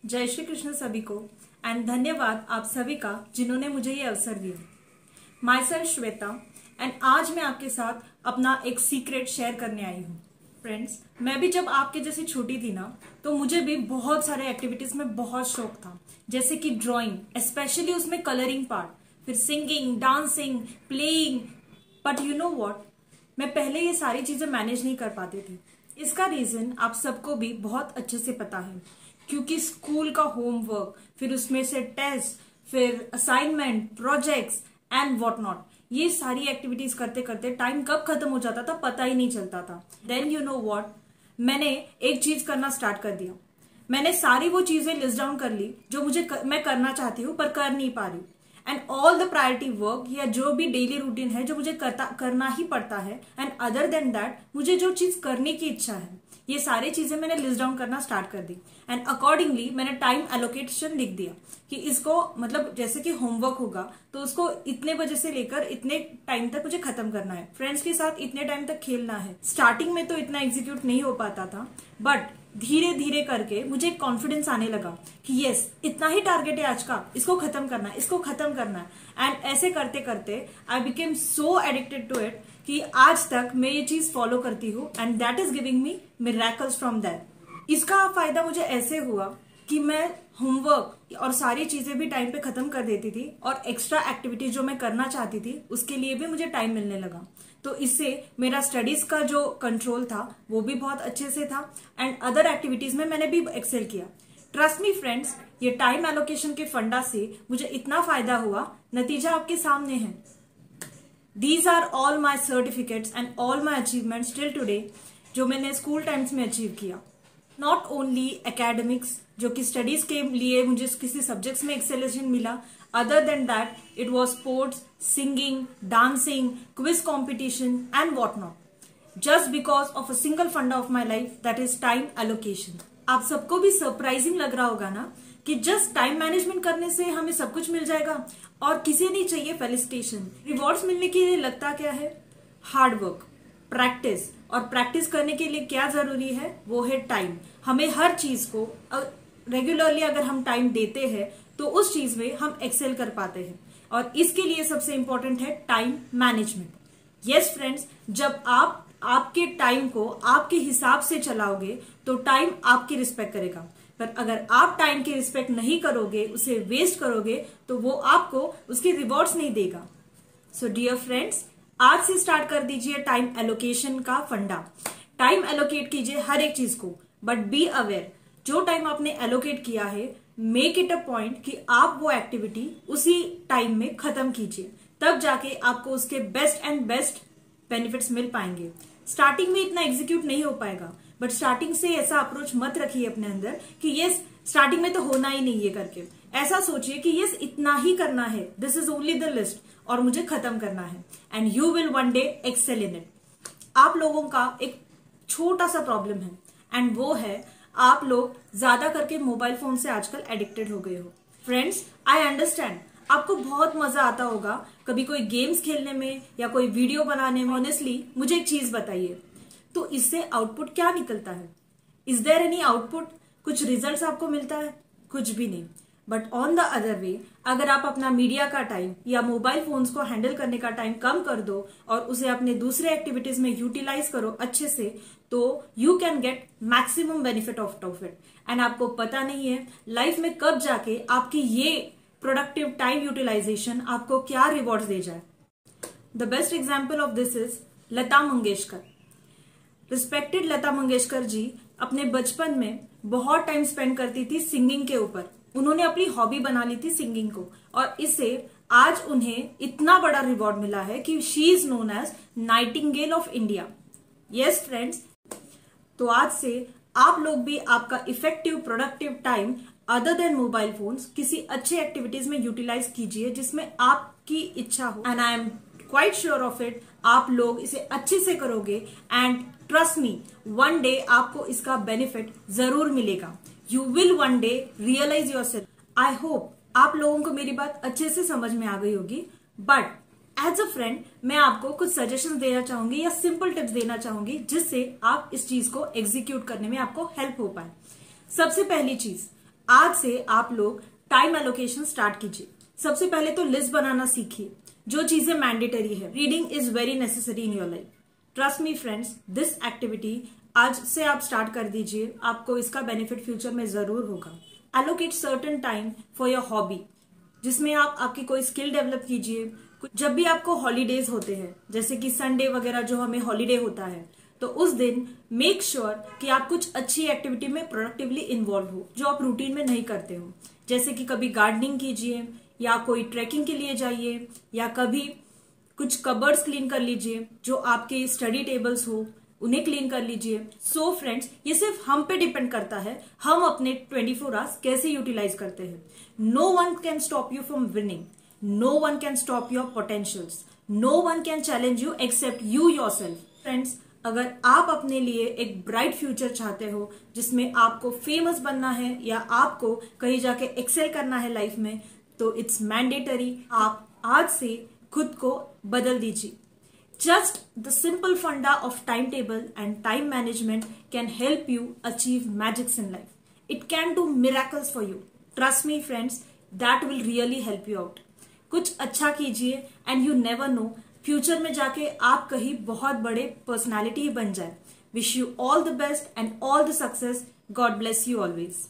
जय श्री कृष्ण सभी को एंड धन्यवाद आप सभी का जिन्होंने मुझे ये अवसर दिया। माई सेल्फ श्वेता एंड आज मैं आपके साथ अपना एक सीक्रेट शेयर करने आई हूँ। फ्रेंड्स, मैं भी जब आपके जैसी छोटी थी ना तो मुझे भी बहुत सारे एक्टिविटीज में बहुत शौक था, जैसे कि ड्राइंग, स्पेशली उसमें कलरिंग पार्ट, फिर singing, dancing, playing. But you know what, मैं पहले ये सारी चीजें मैनेज नहीं कर पाती थी। इसका रीजन आप सबको भी बहुत अच्छे से पता है, क्योंकि स्कूल का होमवर्क, फिर उसमें से टेस्ट, फिर assignment, projects and what not, ये सारी एक्टिविटीज करते करते टाइम कब खत्म हो जाता था पता ही नहीं चलता था। देन यू नो व्हाट, मैंने एक चीज करना स्टार्ट कर दिया। मैंने सारी वो चीजें लिस्ट डाउन कर ली जो मैं करना चाहती हूँ पर कर नहीं पा रही, and all the priority work या जो भी डेली रूटीन है जो मुझे करना ही पड़ता है, एंड अदर देन दैट मुझे जो चीज करने की इच्छा है, ये सारी चीजें मैंने लिस्ट डाउन करना स्टार्ट कर दी। एंड अकॉर्डिंगली मैंने टाइम एलोकेशन लिख दिया कि इसको, मतलब जैसे कि होमवर्क होगा तो उसको इतने बजे से लेकर इतने टाइम तक मुझे खत्म करना है, फ्रेंड्स के साथ इतने टाइम तक खेलना है। स्टार्टिंग में तो इतना एग्जीक्यूट नहीं हो पाता था, बट धीरे धीरे करके मुझे कॉन्फिडेंस आने लगा कि यस, इतना ही टारगेट है आज का, इसको खत्म करना है, इसको खत्म करना है। एंड ऐसे करते करते I became so addicted to it कि आज तक मैं ये चीज फॉलो करती हूँ, and that is giving me miracles from that. इसका फायदा मुझे ऐसे हुआ कि मैं होमवर्क और सारी चीजें भी टाइम पे खत्म कर देती थी, और एक्स्ट्रा एक्टिविटीज जो मैं करना चाहती थी उसके लिए भी मुझे टाइम मिलने लगा। तो इससे मेरा स्टडीज का जो कंट्रोल था वो भी बहुत अच्छे से था, एंड अदर एक्टिविटीज में मैंने भी एक्सेल किया। ट्रस्ट मी फ्रेंड्स, ये टाइम एलोकेशन के फंडा से मुझे इतना फायदा हुआ, नतीजा आपके सामने है। These are all my certificates and all my achievements till today, जो मैंने स्कूल टाइम्स में अचीव किया। नॉट ओनली एकेडमिक्स, जो कि स्टडीज के लिए मुझे किसी सब्जेक्ट्स में एक्सेलेशन मिला, other than that it was sports, singing, dancing, quiz competition and what not, just because of a single funda of my life, that is time allocation. आप सबको भी सरप्राइजिंग लग रहा होगा ना कि जस्ट टाइम मैनेजमेंट करने से हमें सब कुछ मिल जाएगा और किसी नहीं चाहिए फेलिसिटेशन। रिवॉर्ड्स मिलने के लिए लगता क्या है? हार्ड वर्क, प्रैक्टिस, और प्रैक्टिस करने के लिए क्या जरूरी है? वो है टाइम। हमें हर चीज को रेगुलरली अगर हम टाइम देते हैं तो उस चीज में हम एक्सेल कर पाते हैं, और इसके लिए सबसे इंपॉर्टेंट है टाइम मैनेजमेंट। यस फ्रेंड्स, जब आप आपके टाइम को आपके हिसाब से चलाओगे तो टाइम आपकी रिस्पेक्ट करेगा, पर अगर आप टाइम की रिस्पेक्ट नहीं करोगे, उसे वेस्ट करोगे, तो वो आपको उसके रिवॉर्ड्स नहीं देगा। सो डियर फ्रेंड्स, आज से स्टार्ट कर दीजिए टाइम एलोकेशन का फंडा। टाइम एलोकेट कीजिए हर एक चीज को, बट बी अवेयर, जो टाइम आपने एलोकेट किया है, मेक इट अ पॉइंट कि आप वो एक्टिविटी उसी टाइम में खत्म कीजिए, तब जाके आपको उसके बेस्ट एंड बेस्ट बेनिफिट्स मिल पाएंगे। स्टार्टिंग में इतना एग्जीक्यूट नहीं हो पाएगा, बट स्टार्टिंग से ऐसा अप्रोच मत रखिए अपने अंदर कि यस, स्टार्टिंग में तो होना ही नहीं है करके। ऐसा सोचिए कि यस, इतना ही करना है, this is only the list, और मुझे खत्म करना है, and you will one day excel in it. आप लोगों का एक छोटा सा प्रॉब्लम है, एंड वो है आप लोग ज्यादा करके मोबाइल फोन से आजकल एडिक्टेड हो गए हो। फ्रेंड्स, आई अंडरस्टैंड, आपको बहुत मजा आता होगा कभी कोई गेम्स खेलने में या कोई वीडियो बनाने में। ऑनेस्टली मुझे एक चीज बताइए, तो इससे आउटपुट क्या निकलता है? Is there any output? कुछ रिजल्ट्स आपको मिलता है? कुछ भी नहीं। But on the other way, अगर आप अपना मीडिया का टाइम या मोबाइल फोन्स को हैंडल करने का टाइम कम कर दो और उसे अपने दूसरे एक्टिविटीज में यूटिलाइज करो अच्छे से, तो you can get maximum benefit of it. And आपको पता नहीं है लाइफ में कब जाके आपकी ये प्रोडक्टिव टाइम यूटिलाइजेशन आपको क्या रिवॉर्ड्स दे जाए। The best example of this is Lata Mangeshkar. Respected Lata Mangeshkar ji अपने बचपन में बहुत टाइम स्पेंड करती थी सिंगिंग के ऊपर। उन्होंने अपनी हॉबी बना ली थी सिंगिंग को, और इससे आज उन्हें इतना बड़ा रिवॉर्ड मिला है कि she is known as nightingale of India. Yes friends, तो आज से आप लोग भी आपका effective productive time other than mobile phones किसी अच्छे एक्टिविटीज में यूटिलाइज कीजिए जिसमें आपकी इच्छा हो, and I am quite sure of it, आप लोग इसे अच्छे से करोगे, and trust me, one day आपको इसका बेनिफिट जरूर मिलेगा। You will one day realise yourself. I hope आप लोगों को मेरी बात अच्छे से समझ में आ गई होगी, बट एज अ फ्रेंड मैं आपको कुछ सजेशंस देना चाहूंगी या सिंपल टिप्स देना चाहूंगी जिससे आप इस चीज को एग्जीक्यूट करने में आपको हेल्प हो पाए। सबसे पहली चीज, आज से आप लोग टाइम एलोकेशन स्टार्ट कीजिए। सबसे पहले तो लिस्ट बनाना सीखिए, जो चीजें मैंडेटरी है। Reading is very necessary in your life. Trust me friends, this activity आज से आप स्टार्ट कर दीजिए, आपको इसका बेनिफिट फ्यूचर में जरूर होगा। Allocate certain time for your hobby, जिसमें आप आपकी कोई स्किल डेवलप कीजिए। जब भी आपको हॉलीडेज होते हैं, जैसे कि संडे वगैरह जो हमें हॉलीडे होता है, तो उस दिन मेक श्योर कि आप कुछ अच्छी एक्टिविटी में प्रोडक्टिवली इन्वॉल्व हो, जो आप रूटीन में नहीं करते हो। जैसे कि कभी गार्डनिंग कीजिए, या कोई ट्रैकिंग के लिए जाइए, या कभी कुछ कबर्ड्स क्लीन कर लीजिए, जो आपके स्टडी टेबल्स हो उन्हें क्लीन कर लीजिए। सो फ्रेंड्स, ये सिर्फ हम पे डिपेंड करता है, हम अपने 24 आवर्स कैसे यूटिलाइज करते हैं। No one can stop you from winning, no one can stop your potentials, no one can challenge you except you yourself. Friends, अगर आप अपने लिए एक ब्राइट फ्यूचर चाहते हो, जिसमें आपको फेमस बनना है या आपको कहीं जाके एक्सेल करना है लाइफ में, तो इट्स मैंडेटरी आप आज से खुद को बदल दीजिए। Just the simple funda of timetable and time management can help you achieve magics in life. It can do miracles for you. Trust me friends, that will really help you out. कुछ अच्छा कीजिए and you never know, future में जाके आप कहीं बहुत बड़े personality बन जाए। Wish you all the best and all the success. God bless you always.